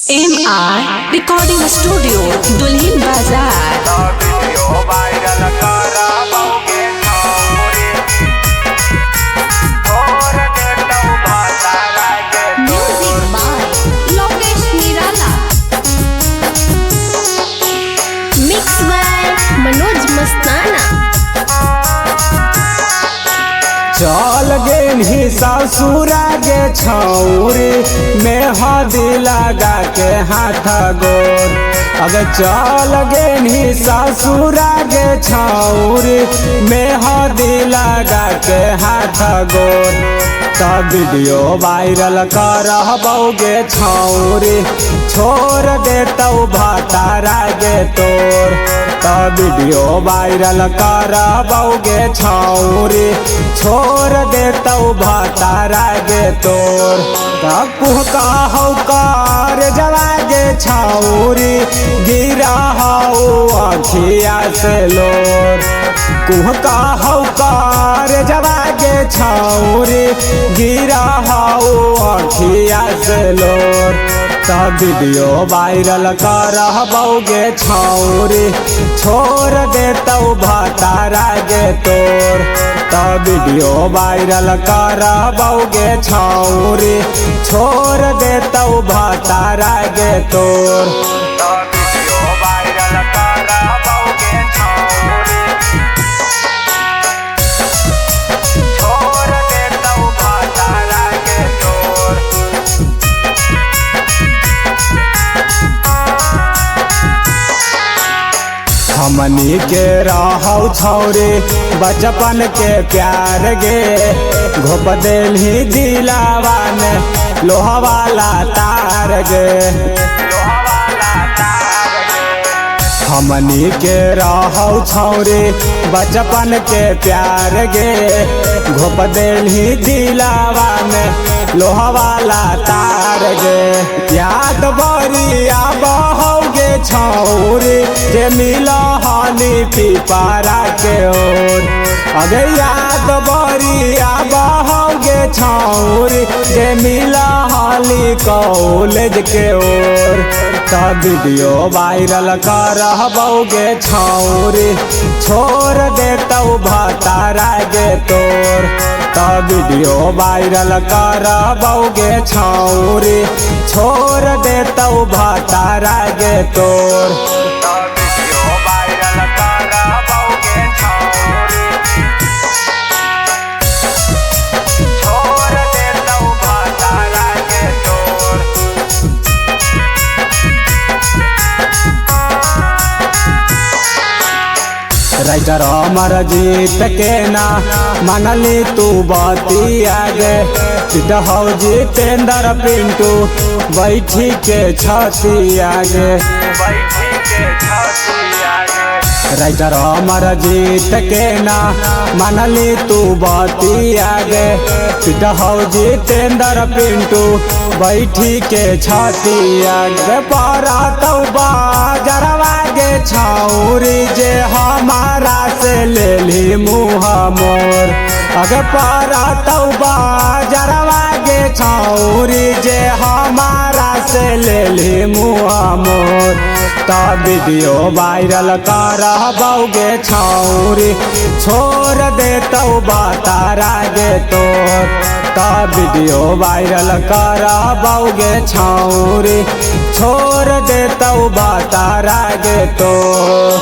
MR Recording Studio, Dulhin Bazar. Music by Lokesh Nirala. Mix by Manoj Mastana. चल गेली ससुरा गे छौरी में हदी लगा के हाथ गोर। अगर चल गेली ससुरा गे छौरी में हदी लगा के हाथ गोर। तब वीडियो वायरल करबौगे छौरी छोड़ देतौ भतारा गे तोर। तब वीडियो वायरल करबौगे छौरी छोड़ देतौ भतारा गे तोर। तब कहौ कर जवागे छौरी गिरा हौ अखिया से लोर। कहौ कर जवागे छौरी गिरा हौ अखिया से लोर। तब वीडियो वायरल करबौगे छौरी छोड़ देतौ भतारा गे तोर। तब वीडियो वायरल करबौगे छौरी छोड़ देतौ भतारा गे तोर। तब वीडियो वायरल करबौगे छौरी छोड़ देतौ भतारा गे तोर। हमनी के रहौ छौरी बचपन के प्यार गे घोप देलही दिलावा में लोहा वाला तार गे। हमनी के रहौ छौरी बचपन के प्यार गे घोप देलही दिलावा में लोहा वाला तार गे। याद बरिया बहौगे छौरी जे मिला हानि पिपारा के ओर। अगर याद बरिया बहौगे छौरी जे मिला हानि कॉलेज के ओर। तब वीडियो वायरल करबौगे छौरी छोड़ देतौ भतारा गे तोर। तब वीडियो वायरल करबौगे छौरी छोड़ देतौ भतारा गे तोर। तब वीडियो वायरल करबौगे छौरी छोड़ देतौ भतारा गे तोर। राइटर अमरजीत के ना मनली तू बतिया गे। पिटहौ जितेंद्र पिंटू बैठी के छतिया गे। राइटर अमरजीत के ना मनली तू बतिया गे। पिटहौ जितेंद्र पिंटू बैठी के छतिया गे। परतौ बाजरवा गे छौरी जे हमारा से लेली मुँह मोर। अगर परतौ बाजरवा गे छौरी जे हमारा से लेली मुँह मोर। तब वीडियो वायरल करबौगे छौरी छोड़ देतौ भतारा गे तोर। तब वीडियो वायरल करबौगे छौरी छोड़ देतौ भतारा गे तोर।